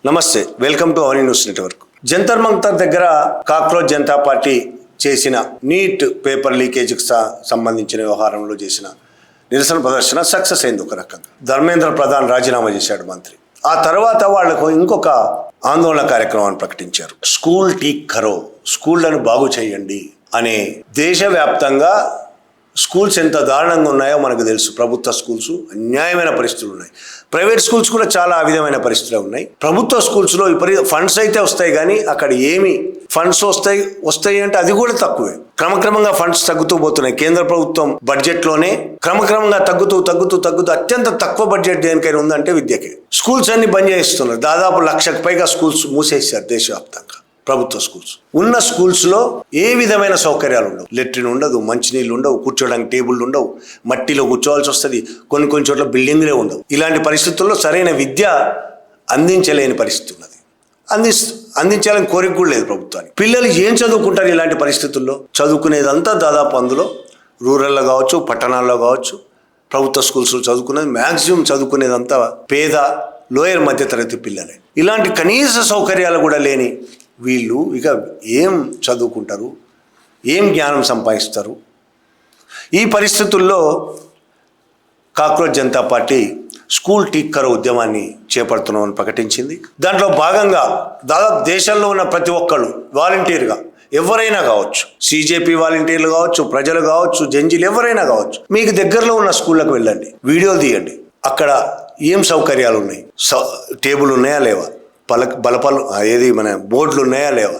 నమస్తే, welcome to Avani news network. Jantar Mantar దగ్గర cockroach Janata party చేసిన నీట్ పేపర్ లీకేజీకి సంబంధించిన వ్యవహారంలో చేసిన నిరసన ప్రదర్శన సక్సెస్ అయింది. ఒక రకంగా ధర్మేంద్ర ప్రధాన్ రాజీనామా చేశాడు మంత్రి. ఆ తర్వాత వాళ్లకు ఇంకొక ఆందోళన కార్యక్రమాన్ని ప్రకటించారు. స్కూల్ ఠీక్ కరో, స్కూళ్లను బాగు చేయండి అనే. దేశవ్యాప్తంగా స్కూల్స్ ఎంత దారుణంగా ఉన్నాయో మనకు తెలుసు. ప్రభుత్వ స్కూల్స్ అన్యాయమైన పరిస్థితులు ఉన్నాయి. ప్రైవేట్ స్కూల్స్ కూడా చాలా విధమైన పరిస్థితులు ఉన్నాయి. ప్రభుత్వ స్కూల్స్లో ఫండ్స్ అయితే వస్తాయి, కానీ అక్కడ ఏమి ఫండ్స్ వస్తాయి అంటే అది కూడా తక్కువే. క్రమక్రమంగా ఫండ్స్ తగ్గుతూ పోతున్నాయి. కేంద్ర ప్రభుత్వం బడ్జెట్లోనే క్రమక్రమంగా తగ్గుతూ అత్యంత తక్కువ బడ్జెట్ దేనికైనా ఉందంటే విద్యకే. స్కూల్స్ అన్ని బంద్ చేస్తున్నారు. దాదాపు 1,00,000కు పైగా స్కూల్స్ మూసేశారు దేశవ్యాప్తంగా. ప్రభుత్వ స్కూల్స్ ఉన్న స్కూల్స్లో ఏ విధమైన సౌకర్యాలు ఉండవు. లెట్రిన్ ఉండదు, మంచినీళ్ళు ఉండవు, కూర్చోడానికి టేబుల్ ఉండవు, మట్టిలో కూర్చోవాల్సి వస్తుంది. కొన్ని చోట్ల బిల్డింగ్లే ఉండవు. ఇలాంటి పరిస్థితుల్లో సరైన విద్య అందించలేని పరిస్థితి ఉన్నది. అందించాలని కోరిక కూడా లేదు ప్రభుత్వానికి. పిల్లలు ఏం చదువుకుంటారు ఇలాంటి పరిస్థితుల్లో? చదువుకునేదంతా దాదాపు అందులో రూరల్లో కావచ్చు, పట్టణాల్లో కావచ్చు, ప్రభుత్వ స్కూల్స్లో చదువుకునేది మ్యాక్సిమం చదువుకునేదంతా పేద లోయర్ మధ్యతరగతి పిల్లలే. ఇలాంటి కనీస సౌకర్యాలు కూడా లేని వీళ్ళు ఇక ఏం చదువుకుంటారు, ఏం జ్ఞానం సంపాదిస్తారు? ఈ పరిస్థితుల్లో కాక్రోచ్ జనతా పార్టీ స్కూల్ ఠీక్ కరో ఉద్యమాన్ని చేపడుతున్నామని ప్రకటించింది. దాంట్లో భాగంగా దాదాపు దేశంలో ఉన్న ప్రతి ఒక్కళ్ళు వాలంటీర్గా ఎవరైనా కావచ్చు, సిజేపీ వాలంటీర్లు కావచ్చు, ప్రజలు కావచ్చు, జంజీలు ఎవరైనా కావచ్చు, మీకు దగ్గరలో ఉన్న స్కూళ్ళకు వెళ్ళండి, వీడియోలు తీయండి. అక్కడ ఏం సౌకర్యాలు ఉన్నాయి, టేబుల్ ఉన్నాయా లేవా, బలపాలు మన బోర్డులు ఉన్నాయా లేవా,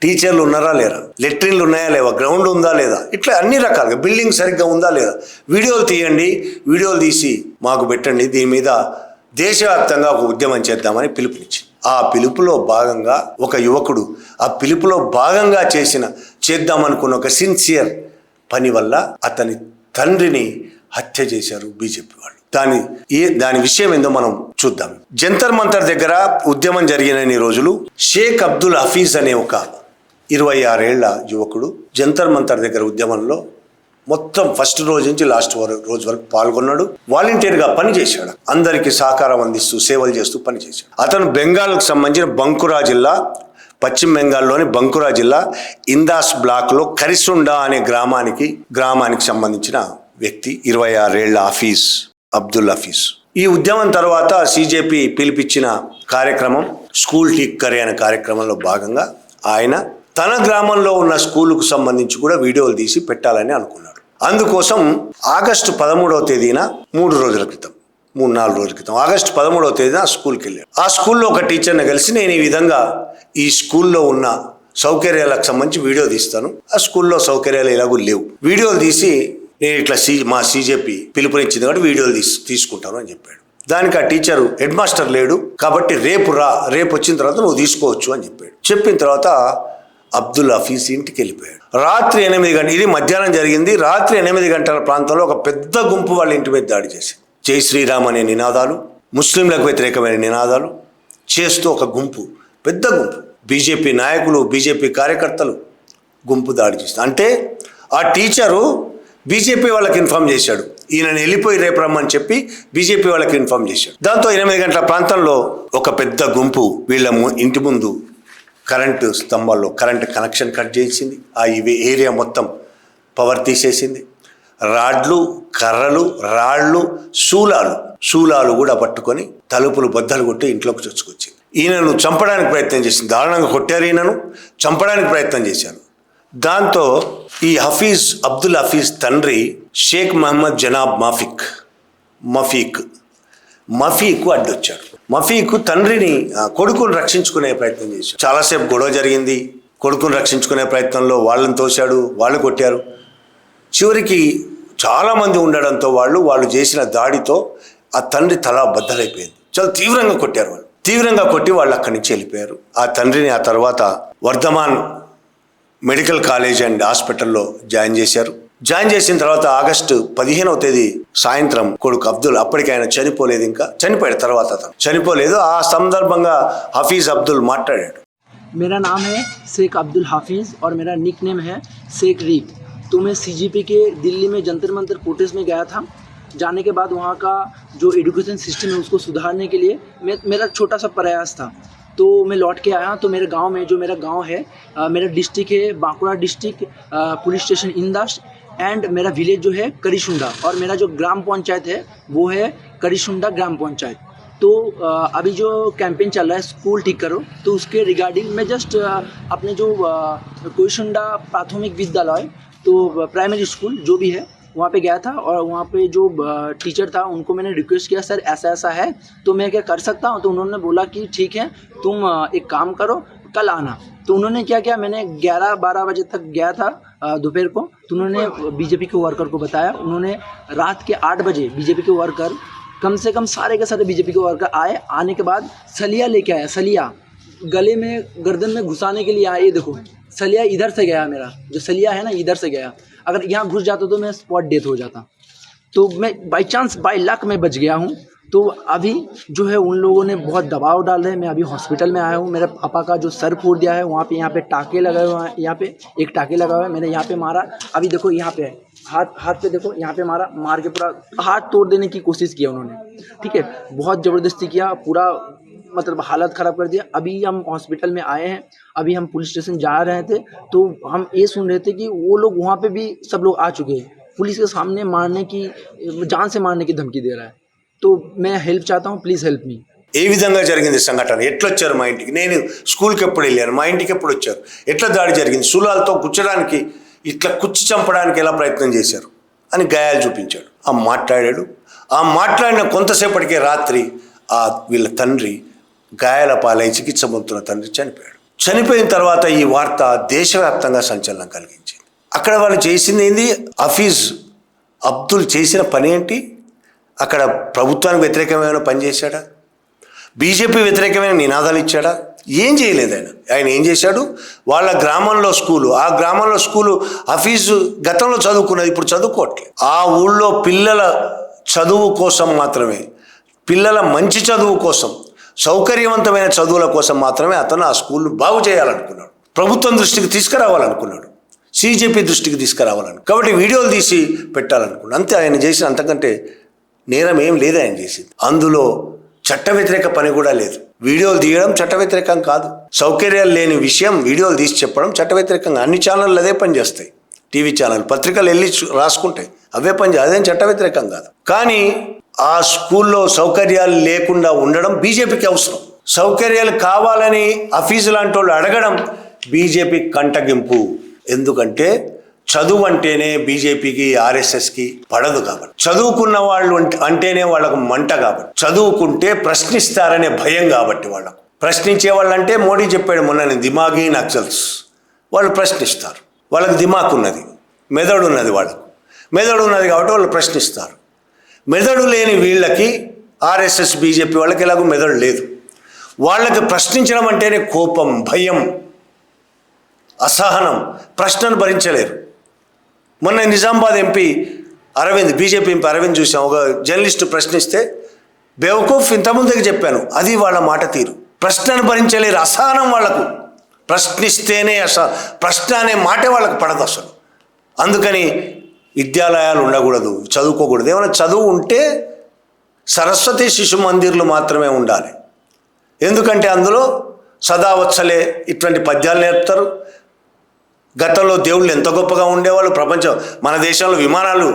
టీచర్లు ఉన్నారా లేరా, లెట్రిన్లు ఉన్నాయా లేవా, గ్రౌండ్ ఉందా లేదా, ఇట్లా అన్ని రకాలుగా బిల్డింగ్ సరిగ్గా ఉందా లేదా, వీడియోలు తీయండి. వీడియోలు తీసి మాకు పెట్టండి. దీని మీద దేశవ్యాప్తంగా ఒక ఉద్యమం చేద్దామని పిలుపునిచ్చింది. ఆ పిలుపులో భాగంగా ఒక యువకుడు ఆ పిలుపులో భాగంగా చేద్దామనుకున్న ఒక సిన్సియర్ పని వల్ల అతని తండ్రిని హత్య చేశారు బీజేపీ వాళ్ళు. దాని విషయం ఏందో మనం చూద్దాం. జంతర్ మంతర్ దగ్గర ఉద్యమం జరిగిన రోజులు షేక్ అబ్దుల్ హఫీజ్ అనే ఒక 26 ఏళ్ల యువకుడు జంతర్ మంతర్ దగ్గర ఉద్యమంలో మొత్తం ఫస్ట్ రోజు నుంచి లాస్ట్ రోజు వరకు పాల్గొన్నాడు. వాలంటీర్గా పనిచేశాడు. అందరికీ సహకారం అందిస్తూ సేవలు చేస్తూ పనిచేశాడు. అతను బెంగాల్కు సంబంధించిన బంకురా జిల్లా, పశ్చిమ బెంగాల్లోని బంకురా జిల్లా ఇందాస్ బ్లాక్లో కరిసుండా అనే గ్రామానికి సంబంధించిన వ్యక్తి. 26 ఏళ్ల అబ్దుల్ హఫీజ్. ఈ ఉద్యమం తర్వాత సిజేపీ పిలిపించిన కార్యక్రమం స్కూల్ ఠీక్ కరే అనే కార్యక్రమంలో భాగంగా ఆయన తన గ్రామంలో ఉన్న స్కూలుకు సంబంధించి కూడా వీడియోలు తీసి పెట్టాలని అనుకున్నాడు. అందుకోసం ఆగస్టు 13వ తేదీన 3-4 రోజుల క్రితం ఆగస్టు 13వ తేదీన స్కూల్కి వెళ్ళాడు. ఆ స్కూల్లో ఒక టీచర్ని కలిసి నేను ఈ విధంగా ఈ స్కూల్లో ఉన్న సౌకర్యాలకు సంబంధించి వీడియో తీస్తాను, ఆ స్కూల్లో సౌకర్యాలు ఎలాగూ లేవు, వీడియోలు తీసి నేను ఇట్లా మా సిజేపీ పిలుపునిచ్చింది కాబట్టి వీడియోలు తీసుకుంటాను అని చెప్పాడు. దానికి ఆ టీచరు హెడ్ మాస్టర్ లేడు కాబట్టి రేపు వచ్చిన తర్వాత నువ్వు తీసుకోవచ్చు అని చెప్పాడు. చెప్పిన తర్వాత అబ్దుల్ హఫీజ్ ఇంటికి వెళ్ళిపోయాడు. రాత్రి 8 గంటలు, ఇది మధ్యాహ్నం జరిగింది. రాత్రి 8 గంటల ప్రాంతంలో ఒక పెద్ద గుంపు వాళ్ళ ఇంటి మీద దాడి చేసి జై శ్రీరామ్ అనే నినాదాలు, ముస్లింలకు వ్యతిరేకమైన నినాదాలు చేస్తూ ఒక పెద్ద గుంపు బీజేపీ నాయకులు, బీజేపీ కార్యకర్తలు గుంపు దాడి చేస్తారు. అంటే ఆ టీచరు బీజేపీ వాళ్ళకి ఇన్ఫార్మ్ చేశాడు, ఈయనని వెళ్ళిపోయి రేపు రమ్మని చెప్పి బీజేపీ వాళ్ళకి ఇన్ఫార్మ్ చేశాడు. దాంతో 8 గంటల ప్రాంతంలో ఒక పెద్ద గుంపు వీళ్ళ ఇంటి ముందు కరెంటు స్తంభాల్లో కరెంటు కనెక్షన్ కట్ చేసింది. ఆ ఏరియా మొత్తం పవర్ తీసేసింది. రాడ్లు, కర్రలు, రాళ్ళు, శూలాలు కూడా పట్టుకొని తలుపులు బద్దలు కొట్టి ఇంట్లోకి చొచ్చుకొచ్చింది. ఈయనను చంపడానికి ప్రయత్నం చేసింది. దారుణంగా కొట్టారు. ఈయనను చంపడానికి ప్రయత్నం చేశారు. దాంతో ఈ అబ్దుల్ హఫీజ్ తండ్రి షేక్ మహమ్మద్ జనాబ్ మఫీకు అడ్డొచ్చాడు. మఫీకు కొడుకును రక్షించుకునే ప్రయత్నం చేశాడు. చాలాసేపు గొడవ జరిగింది. కొడుకును రక్షించుకునే ప్రయత్నంలో వాళ్ళని తోశాడు, వాళ్ళు కొట్టారు. చివరికి చాలామంది ఉండడంతో వాళ్ళు చేసిన దాడితో ఆ తండ్రి తల బద్దలైపోయింది. చాలా తీవ్రంగా కొట్టారు. వాళ్ళు తీవ్రంగా కొట్టి వాళ్ళు అక్కడి నుంచి వెళ్ళిపోయారు. ఆ తండ్రిని ఆ తర్వాత వర్ధమాన్ మెడికల్ కాలేజ్ అండ్ హాస్పిటల్లో జాయిన్ చేశారు. జాయిన్ చేసిన తర్వాత ఆగస్టు 15వ తేదీ సాయంత్రం కొడుకు అబ్దుల్, అప్పటికి ఆయన చనిపోయాడు. తర్వాత అతను చనిపోలేదు. ఆ సందర్భంగా హఫీజ్ అబ్దుల్ మాట్లాడాడు. मेरा नाम है शेख अब्दुल हाफिज़ और मेरा निक नेम है शेख रीप। तो मैं सीजीपी के दिल्ली में जंतर मंतर प्रोटेस्ट में गया था। जाने के बाद वहाँ का जो एजुकेशन सिस्टम है उसको सुधारने के लिए मेरा छोटा सा प्रयास था। तो मैं लौट के आया। तो मेरे गांव में, जो मेरा गांव है, मेरा डिस्ट्रिक्ट है Bankura district, police station Indas, and मेरा विलेज जो है करिशुंडा, और मेरा जो ग्राम पंचायत है वो है करिशुंडा ग्राम पंचायत। तो अभी जो कैंपेन चल रहा है स्कूल ठीक करो, तो उसके रिगार्डिंग मैं जस्ट अपने जो करिशुंडा प्राथमिक विद्यालय, तो प्राइमरी स्कूल जो भी है, वहाँ पे गया था। और वहाँ पे जो टीचर था उनको मैंने रिक्वेस्ट किया, सर ऐसा ऐसा है तो मैं क्या कर सकता हूँ? तो उन्होंने बोला कि ठीक है, तुम एक काम करो, कल आना। तो उन्होंने क्या किया, मैंने 11-12 बजे तक गया था दोपहर को। तो उन्होंने बीजेपी के वर्कर को बताया। उन्होंने रात के 8 बजे बीजेपी के वर्कर, कम से कम सारे के सारे बीजेपी के वर्कर आए। आने के बाद सलिया लेके आया, सलिया गले में गर्दन में घुसाने के लिए आया। ये देखो सलिया इधर से गया, मेरा जो सलिया है ना इधर से गया। अगर यहाँ घुस जाता तो मैं स्पॉट डेथ हो जाता। तो मैं बाई चांस बाई लक मैं बच गया हूँ। तो अभी जो है उन लोगों ने बहुत दबाव डाल रहे हैं। मैं अभी हॉस्पिटल में आया हूँ। मेरे पापा का जो सर फूट दिया है, वहाँ पे यहाँ पे टाँके लगाए हुए हैं। यहाँ पे एक टाँके लगा हुआ है, मैंने यहाँ पे मारा। अभी देखो यहाँ पे हाथ पे देखो, यहाँ पे मार के पूरा हाथ तोड़ देने की कोशिश किया उन्होंने। ठीक है, बहुत ज़बरदस्ती किया, पूरा मतलब हालत ख़राब कर दिया। अभी हम हॉस्पिटल में आए हैं, अभी हम पुलिस स्टेशन जा रहे थे, तो हम ये सुन रहे थे कि वो लोग वहाँ पे भी सब लोग आ चुके हैं, पुलिस के सामने मारने की, जान से मारने की धमकी दे रहा है। तो मैं हेल्प चाहता हूँ, प्लीज़ हेल्प मी। ఏ విధంగా జరిగింది సంఘటన? ఎట్లొచ్చారు మా ఇంటికి? నేను స్కూల్కి ఎప్పుడు వెళ్ళాను? మా ఇంటికి ఎప్పుడు వచ్చారు? ఎట్లా దాడి జరిగింది? శూలాలతో గుచ్చడానికి, ఇట్లా కుచ్చి చంపడానికి ఎలా ప్రయత్నం చేశారు అని గాయాలు చూపించాడు. ఆ మాట్లాడాడు. ఆ మాట్లాడిన కొంతసేపటికే రాత్రి వీళ్ళ తండ్రి గాయాల పాలై చికిత్స పొందుతున్న తండ్రి చనిపోయాడు. చనిపోయిన తర్వాత ఈ వార్త దేశవ్యాప్తంగా సంచలనం కలిగించింది. అక్కడ వాళ్ళు చేసింది ఏంది? హఫీజ్ అబ్దుల్ చేసిన పని ఏంటి? అక్కడ ప్రభుత్వానికి వ్యతిరేకమైన పని చేశాడా? బీజేపీ వ్యతిరేకమైన నినాదాలు ఇచ్చాడా? ఏం చేయలేదు ఆయన ఏం చేశాడు? వాళ్ళ గ్రామంలో స్కూలు, ఆ గ్రామంలో స్కూలు హఫీజు గతంలో చదువుకున్నది, ఇప్పుడు చదువుకోవట్లేదు. ఆ ఊళ్ళో పిల్లల చదువు కోసం మాత్రమే, పిల్లల మంచి చదువు కోసం, సౌకర్యవంతమైన చదువుల కోసం మాత్రమే అతను ఆ స్కూల్ను బాగు చేయాలనుకున్నాడు. ప్రభుత్వం దృష్టికి తీసుకురావాలనుకున్నాడు, సీజేపీ దృష్టికి తీసుకురావాలనుకున్నాడు. కాబట్టి వీడియోలు తీసి పెట్టాలనుకున్నాడు. అంతే ఆయన చేసిన, అంతకంటే నేరం ఏం లేదు ఆయన చేసింది. అందులో చట్ట వ్యతిరేక పని కూడా లేదు. వీడియోలు తీయడం చట్ట వ్యతిరేకం కాదు. సౌకర్యాలు లేని విషయం వీడియోలు తీసి చెప్పడం చట్ట వ్యతిరేకంగా. అన్ని ఛానళ్ళు అదే పని చేస్తాయి, టీవీ ఛానల్, పత్రికలు వెళ్ళి రాసుకుంటాయి, అవే పని చేస్తాయి, అదేం చట్ట వ్యతిరేకం కాదు. కానీ ఆ స్కూల్లో సౌకర్యాలు లేకుండా ఉండడం బీజేపీకి అవసరం. సౌకర్యాలు కావాలని హఫీజ్ లాంటి వాళ్ళు అడగడం బీజేపీ కంటగింపు. ఎందుకంటే చదువు అంటేనే బీజేపీకి, ఆర్ఎస్ఎస్కి పడదు కాబట్టి, చదువుకున్న వాళ్ళు అంటేనే వాళ్ళకు మంట కాబట్టి, చదువుకుంటే ప్రశ్నిస్తారనే భయం కాబట్టి, వాళ్ళకు ప్రశ్నించే వాళ్ళంటే మోడీ చెప్పాడు మొన్న, దిమాగీ నక్సల్స్, వాళ్ళు ప్రశ్నిస్తారు. వాళ్ళకి దిమాగ్ ఉన్నది, మెదడు ఉన్నది, వాళ్ళకు మెదడు ఉన్నది కాబట్టి వాళ్ళు ప్రశ్నిస్తారు. మెదడు లేని వీళ్ళకి, ఆర్ఎస్ఎస్ బీజేపీ వాళ్ళకి ఎలాగో మెదడు లేదు. వాళ్ళకి ప్రశ్నించడం అంటేనే కోపం, భయం, అసహనం, ప్రశ్నను భరించలేరు. మొన్న Nizamabad MP Arvind, BJP MP Arvind చూసాం. ఒక జర్నలిస్టు ప్రశ్నిస్తే బేవకూఫ్ ఇంతకుముందుకు చెప్పాను, అది వాళ్ళ మాట తీరు. ప్రశ్నను భరించలేరు, అసహనం వాళ్ళకు. ప్రశ్నిస్తేనే ప్రశ్న అనే మాటే వాళ్ళకు పడదు అసలు. అందుకని విద్యాలయాలు ఉండకూడదు, చదువుకోకూడదు. ఏమైనా చదువు ఉంటే సరస్వతి శిశు మందిర్లు మాత్రమే ఉండాలి. ఎందుకంటే అందులో సదావత్సలే ఇటువంటి పద్యాలు నేర్పుతారు. గతంలో దేవుళ్ళు ఎంత గొప్పగా ఉండేవాళ్ళు. ప్రపంచం, మన దేశంలో విమానాలు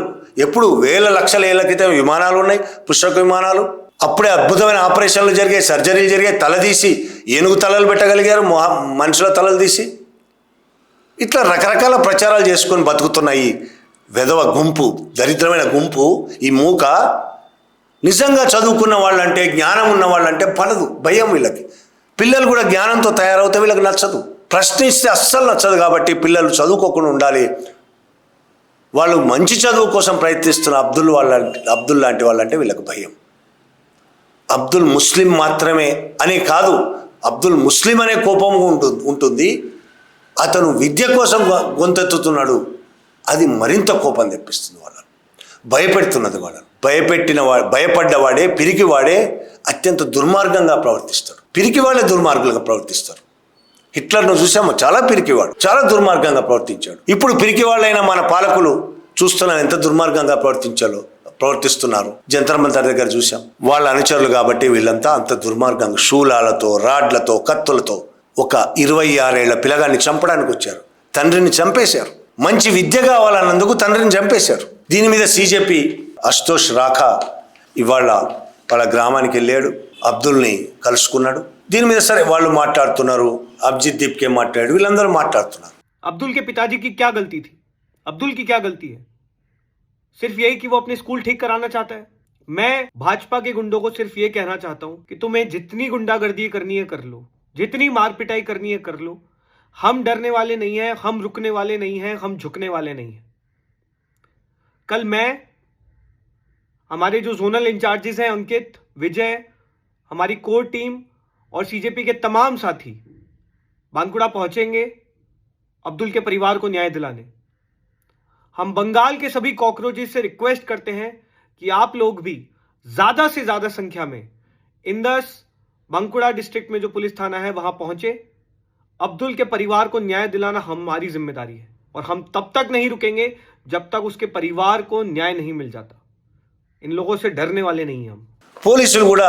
ఎప్పుడు వేల లక్షల ఏళ్ల క్రితం విమానాలు ఉన్నాయి, పుష్పక విమానాలు. అప్పుడే అద్భుతమైన ఆపరేషన్లు జరిగాయి, సర్జరీలు జరిగాయి. తలదీసి ఏనుగు తలలు పెట్టగలిగారు, మనుషుల తలలు తీసి. ఇట్లా రకరకాల ప్రచారాలు చేసుకొని బతుకుతున్న ఈ వెధవ గుంపు, దరిద్రమైన గుంపు, ఈ మూక నిజంగా చదువుకున్న వాళ్ళంటే, జ్ఞానం ఉన్న వాళ్ళంటే పడదు, భయం వీళ్ళకి. పిల్లలు కూడా జ్ఞానంతో తయారవుతే వీళ్ళకి నచ్చదు. ప్రశ్నిస్తే అస్సలు నచ్చదు. కాబట్టి పిల్లలు చదువుకోకుండా ఉండాలి. వాళ్ళు మంచి చదువు కోసం ప్రయత్నిస్తున్న అబ్దుల్ లాంటి వాళ్ళంటే వీళ్ళకి భయం. అబ్దుల్ ముస్లిం మాత్రమే అని కాదు, అబ్దుల్ ముస్లిం అనే కోపం ఉంటుంది. అతను విద్య కోసం గొంతెత్తుతున్నాడు, అది మరింత కోపం తెప్పిస్తుంది వాళ్ళని, భయపెడుతున్నది వాళ్ళని. భయపడ్డవాడే, పిరికివాడే అత్యంత దుర్మార్గంగా ప్రవర్తిస్తాడు. పిరికివాడే దుర్మార్గులుగా ప్రవర్తిస్తారు. హిట్లర్ను చూసాము, చాలా పిరికివాడు, చాలా దుర్మార్గంగా ప్రవర్తించాడు. ఇప్పుడు పిరికివాళ్ళైన మన పాలకులు చూస్తున్నాం ఎంత దుర్మార్గంగా ప్రవర్తిస్తున్నారు. జంతర్ మంతర్ దగ్గర చూసాం. వాళ్ళ అనుచరులు కాబట్టి వీళ్ళంతా అంత దుర్మార్గంగా శూలాలతో, రాడ్లతో, కత్తులతో ఒక 26 ఏళ్ల పిల్లగాన్ని చంపడానికి వచ్చారు. తండ్రిని చంపేశారు. మంచి విద్య కావాలన్నందుకు తండ్రిని చంపేశారు. దీని మీద సిజేపీ అశుతోష్ రాఖా ఇవాళ వాళ్ళ గ్రామానికి వెళ్ళాడు, అబ్దుల్ని కలుసుకున్నాడు. దీని మీద సరే వాళ్ళు మాట్లాడుతున్నారు, అభిజిత్ దీప్కే మాట్లాడాడు, వీళ్ళందరూ మాట్లాడుతున్నారు. अब्दुल के पिताजी की क्या गलती थी? अब्दुल की क्या गलती है? सिर्फ यही कि वो अपने स्कूल ठीक कराना चाहता है। मैं भाजपा के गुंडों को सिर्फ ये कहना चाहता हूं कि तुम्हें जितनी गुंडागर्दी करनी है कर लो, जितनी मार पिटाई करनी है कर लो। हम डरने वाले नहीं हैं, हम रुकने वाले नहीं हैं, हम झुकने वाले नहीं हैं। कल मैं, हमारे जो जोनल इंचार्जेस हैं अंकित, विजय, हमारी कोर टीम और सीजेपी के तमाम साथी बांकुड़ा पहुंचेंगे अब्दुल के परिवार को न्याय दिलाने। हम बंगाल के सभी कॉकरोचेस से रिक्वेस्ट करते हैं कि आप लोग भी ज्यादा से ज्यादा संख्या में इंदस बांकुड़ा डिस्ट्रिक्ट में जो पुलिस थाना है वहां पहुंचे। अब्दुल के परिवार को न्याय दिलाना हमारी जिम्मेदारी है और हम तब तक नहीं रुकेंगे जब तक उसके परिवार को न्याय नहीं मिल जाता। इन लोगों से डरने वाले नहीं हैं हम। పోలీసులు కూడా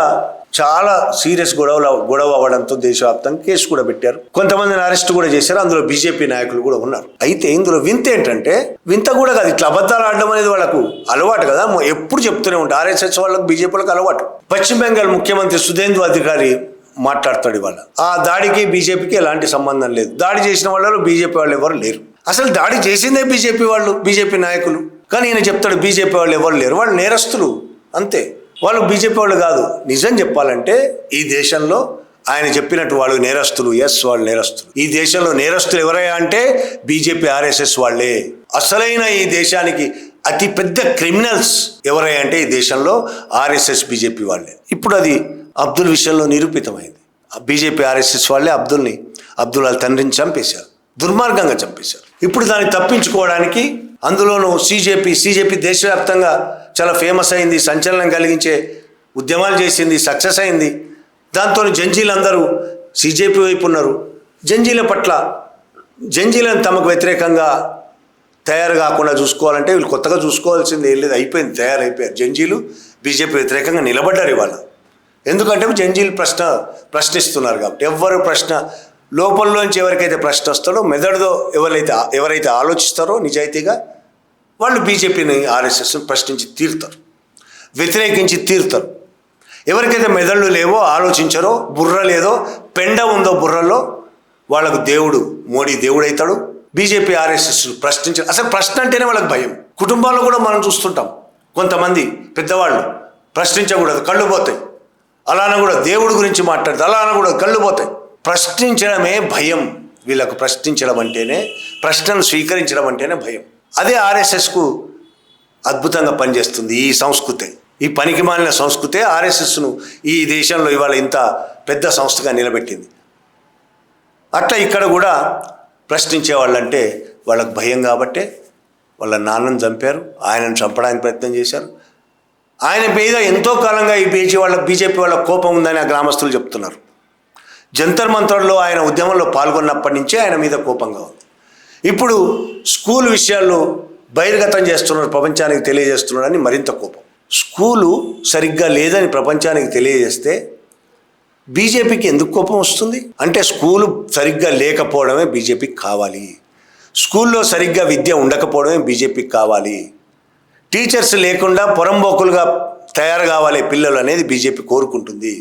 చాలా సీరియస్ గొడవ అవ్వడంతో దేశవ్యాప్తంగా కేసు కూడా పెట్టారు. కొంతమందిని అరెస్ట్ కూడా చేశారు. అందులో బీజేపీ నాయకులు కూడా ఉన్నారు. అయితే ఇందులో వింత ఏంటంటే, వింత కూడా కాదు, ఇట్లా అబద్ధాలు ఆడడం అనేది వాళ్ళకు అలవాటు కదా, ఎప్పుడు చెప్తూనే ఉంటారు. ఆర్ఎస్ఎస్ వాళ్ళకు, బీజేపీ వాళ్ళకి అలవాటు. పశ్చిమ బెంగాల్ ముఖ్యమంత్రి సుధేందు అధికారి మాట్లాడతాడు ఇవాళ. ఆ దాడికి బీజేపీకి ఎలాంటి సంబంధం లేదు, దాడి చేసిన వాళ్ళలో బీజేపీ వాళ్ళు ఎవరు లేరు, అసలు దాడి చేసిందే బీజేపీ వాళ్ళు, బీజేపీ నాయకులు. కానీ ఈయన చెప్తాడు బీజేపీ వాళ్ళు ఎవరు లేరు, వాళ్ళు నేరస్తులు అంతే, వాళ్ళు బీజేపీ వాళ్ళు కాదు. నిజం చెప్పాలంటే ఈ దేశంలో ఆయన చెప్పినట్టు వాళ్ళు నేరస్తులు, ఎస్ వాళ్ళు నేరస్తులు. ఈ దేశంలో నేరస్తులు ఎవరయ్యా అంటే బీజేపీ ఆర్ఎస్ఎస్ వాళ్ళే. అసలైన ఈ దేశానికి అతి పెద్ద క్రిమినల్స్ ఎవరయ్యా అంటే ఈ దేశంలో ఆర్ఎస్ఎస్, బీజేపీ వాళ్ళే. ఇప్పుడు అది అబ్దుల్ విషయంలో నిరూపితమైంది. బీజేపీ ఆర్ఎస్ఎస్ వాళ్ళే అబ్దుల్ వాళ్ళ తండ్రిని చంపేశారు, దుర్మార్గంగా చంపేశారు. ఇప్పుడు దాన్ని తప్పించుకోవడానికి అందులోనూ సిజేపీ దేశవ్యాప్తంగా చాలా ఫేమస్ అయింది, సంచలనం కలిగించే ఉద్యమాలు చేసింది, సక్సెస్ అయింది. దాంతో జంజీలందరూ సిజేపీ వైపు ఉన్నారు. జంజీలను తమకు వ్యతిరేకంగా తయారు కాకుండా చూసుకోవాలంటే వీళ్ళు కొత్తగా చూసుకోవాల్సింది ఏం లేదు, అయిపోయింది, తయారైపోయారు. జంజీలు బీజేపీ వ్యతిరేకంగా నిలబడ్డారు ఇవాళ. ఎందుకంటే జంజీలు ప్రశ్నిస్తున్నారు కాబట్టి. లోపల్లోంచి ఎవరికైతే ప్రశ్న వస్తాడో, మెదడుతో ఎవరైతే ఆలోచిస్తారో నిజాయితీగా, వాళ్ళు బీజేపీని, ఆర్ఎస్ఎస్ని ప్రశ్నించి తీరుతారు, వ్యతిరేకించి తీరుతారు. ఎవరికైతే మెదళ్ళు లేవో, ఆలోచించరో, బుర్ర లేదో, పెండ ఉందో బుర్రలో, వాళ్ళకు దేవుడు మోడీ దేవుడైతాడు. బీజేపీ ఆర్ఎస్ఎస్ అసలు ప్రశ్న అంటేనే వాళ్ళకి భయం. కుటుంబాల్లో కూడా మనం చూస్తుంటాం, కొంతమంది పెద్దవాళ్ళు ప్రశ్నించకూడదు, కళ్ళు పోతాయి. అలానే కూడా దేవుడి గురించి మాట్లాడితే అలానే కూడా కళ్ళు పోతాయి. ప్రశ్నించడమే భయం వీళ్ళకు. ప్రశ్నను స్వీకరించడం అంటేనే భయం. అదే ఆర్ఎస్ఎస్కు అద్భుతంగా పనిచేస్తుంది. ఈ సంస్కృతి, ఈ పనికిమాలిన సంస్కృతే ఆర్ఎస్ఎస్ను ఈ దేశంలో ఇవాళ ఇంత పెద్ద సంస్థగా నిలబెట్టింది. అట్లా ఇక్కడ కూడా ప్రశ్నించే వాళ్ళంటే వాళ్ళకు భయం కాబట్టే వాళ్ళ నాన్నను చంపారు, ఆయనను చంపడానికి ప్రయత్నం చేశారు. ఆయన మీద ఎంతో కాలంగా ఈ బీజేపీ వాళ్ళ కోపం ఉందని ఆ గ్రామస్తులు చెప్తున్నారు. జంతర్ మంతర్లో ఆయన ఉద్యమంలో పాల్గొన్నప్పటి నుంచే ఆయన మీద కోపంగా ఉంది. ఇప్పుడు స్కూల్ విషయాల్లో బహిర్గతం చేస్తున్నారు, ప్రపంచానికి తెలియజేస్తున్నాడని మరింత కోపం. స్కూలు సరిగ్గా లేదని ప్రపంచానికి తెలియజేస్తే బీజేపీకి ఎందుకు కోపం వస్తుంది అంటే, స్కూలు సరిగ్గా లేకపోవడమే బీజేపీకి కావాలి, స్కూల్లో సరిగ్గా విద్య ఉండకపోవడమే బీజేపీకి కావాలి, టీచర్స్ లేకుండా పొరంబోకులుగా తయారు కావాలి పిల్లలు అనేది బీజేపీ కోరుకుంటుంది.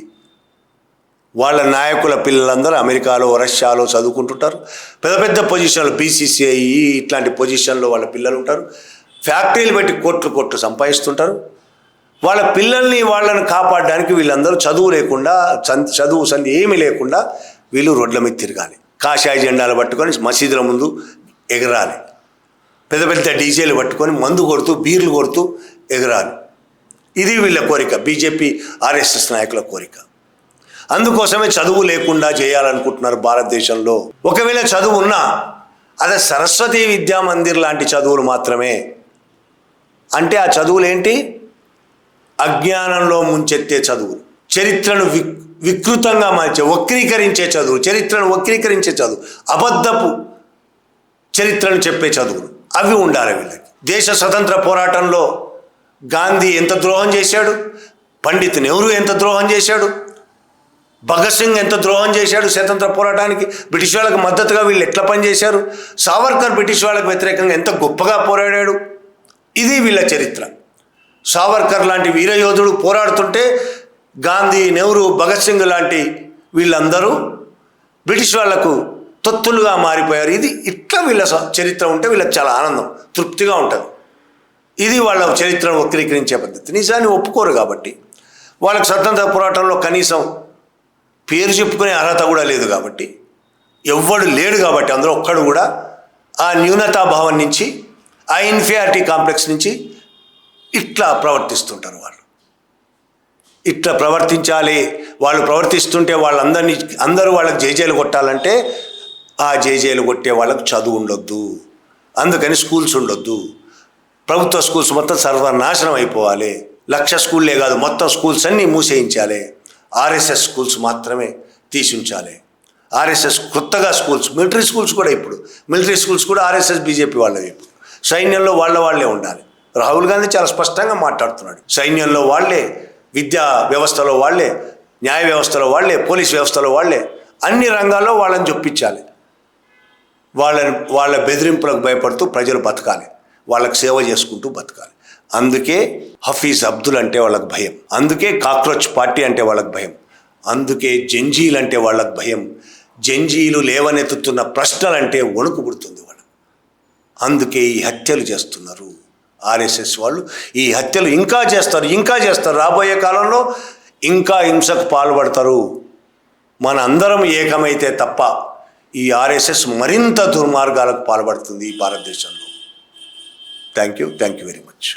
వాళ్ళ నాయకుల పిల్లలందరూ అమెరికాలో, రష్యాలో చదువుకుంటుంటారు. పెద్ద పెద్ద పొజిషన్లు, బీసీసీఐ ఇట్లాంటి పొజిషన్లో వాళ్ళ పిల్లలు ఉంటారు. ఫ్యాక్టరీలు పెట్టి కోట్లు సంపాదిస్తుంటారు. వాళ్ళ పిల్లల్ని వాళ్ళని కాపాడడానికి వీళ్ళందరూ చదువు సంధి ఏమీ లేకుండా వీళ్ళు రోడ్ల మీద తిరగాలి, కాషాయ జెండాలు పట్టుకొని మసీదుల ముందు ఎగరాలి, పెద్ద పెద్ద డీజేలు పట్టుకొని మందు కొడుతూ, బీర్లు కొడుతూ ఎగరాలి. ఇది వీళ్ళ కోరిక, బీజేపీ ఆర్ఎస్ఎస్ నాయకుల కోరిక. అందుకోసమే చదువు లేకుండా చేయాలనుకుంటున్నారు భారతదేశంలో. ఒకవేళ చదువు ఉన్నా అదే సరస్వతి విద్యా మందిర్ లాంటి చదువులు మాత్రమే. అంటే ఆ చదువులు ఏంటి? అజ్ఞానంలో ముంచెత్తే చదువులు, చరిత్రను వికృతంగా వక్రీకరించే చదువులు, చరిత్రను వక్రీకరించే చదువు, అబద్ధపు చరిత్రను చెప్పే చదువులు, అవి ఉండాలి వీళ్ళకి. దేశ స్వతంత్ర పోరాటంలో గాంధీ ఎంత ద్రోహం చేశాడు, పండిత్ నెహ్రూ ఎంత ద్రోహం చేశాడు, భగత్ సింగ్ ఎంత ద్రోహం చేశాడు స్వతంత్ర పోరాటానికి, బ్రిటిష్ వాళ్ళకి మద్దతుగా వీళ్ళు ఎట్లా పనిచేశారు, సావర్కర్ బ్రిటిష్ వాళ్ళకి వ్యతిరేకంగా ఎంత గొప్పగా పోరాడాడు. ఇది వీళ్ళ చరిత్ర. సావర్కర్ లాంటి వీరయోధుడు పోరాడుతుంటే గాంధీ, నెహ్రూ, భగత్ సింగ్ లాంటి వీళ్ళందరూ బ్రిటిష్ వాళ్లకు తొత్తులుగా మారిపోయారు. ఇది ఇట్లా వీళ్ళ చరిత్ర ఉంటే వీళ్ళకి చాలా ఆనందం, తృప్తిగా ఉంటుంది. ఇది వాళ్ళ చరిత్రను వక్రీకరించే పద్ధతి. నిజాన్ని ఒప్పుకోరు కాబట్టి, వాళ్ళకి స్వతంత్ర పోరాటంలో కనీసం పేరు చెప్పుకునే అర్హత కూడా లేదు కాబట్టి, ఎవ్వడు లేడు కాబట్టి అందులో ఒక్కడు కూడా ఆ న్యూనతాభావం నుంచి, ఆ ఇన్ఫీరియారిటీ కాంప్లెక్స్ నుంచి ఇట్లా ప్రవర్తిస్తుంటారు. వాళ్ళు ఇట్లా ప్రవర్తించాలి. వాళ్ళు ప్రవర్తిస్తుంటే అందరూ వాళ్ళకి జేజేలు కొట్టాలంటే ఆ జేజేలు కొట్టే వాళ్ళకు చదువు ఉండొద్దు. అందుకని స్కూల్స్ ఉండొద్దు. ప్రభుత్వ స్కూల్స్ మొత్తం సర్వనాశనం అయిపోవాలి. 1,00,000 స్కూళ్ళే కాదు, మొత్తం స్కూల్స్ అన్నీ మూసేయించాలి. ఆర్ఎస్ఎస్ స్కూల్స్ మాత్రమే తీసి ఉంచాలి. ఆర్ఎస్ఎస్ కొత్తగా స్కూల్స్, మిలిటరీ స్కూల్స్ కూడా ఇప్పుడు మిలిటరీ స్కూల్స్ కూడా ఆర్ఎస్ఎస్ బీజేపీ వాళ్ళే. ఇప్పుడు సైన్యంలో వాళ్ళే ఉండాలి. రాహుల్ గాంధీ చాలా స్పష్టంగా మాట్లాడుతున్నాడు. సైన్యంలో వాళ్ళే, విద్యా వ్యవస్థలో వాళ్ళే, న్యాయ వ్యవస్థలో వాళ్ళే, పోలీస్ వ్యవస్థలో వాళ్ళే, అన్ని రంగాల్లో వాళ్ళని చొప్పించాలి. వాళ్ళ బెదిరింపులకు భయపడుతూ ప్రజలు బతకాలి, వాళ్ళకి సేవ చేసుకుంటూ బతకాలి. అందుకే హఫీజ్ అబ్దుల్ అంటే వాళ్ళకి భయం, అందుకే కాక్రోచ్ పార్టీ అంటే వాళ్ళకి భయం, అందుకే జంజీలు అంటే వాళ్ళకి భయం. జంజీలు లేవనెత్తుతున్న ప్రశ్నలంటే వణుకు పుడుతుంది వాళ్ళకి. అందుకే ఈ హత్యలు చేస్తున్నారు ఆర్ఎస్ఎస్ వాళ్ళు. ఈ హత్యలు ఇంకా చేస్తారు. రాబోయే కాలంలో ఇంకా హింసకు పాల్పడతారు. మన అందరం ఏకమైతే తప్ప ఈ ఆర్ఎస్ఎస్ మరింత దుర్మార్గాలకు పాల్పడుతుంది ఈ భారతదేశంలో. Thank you very much.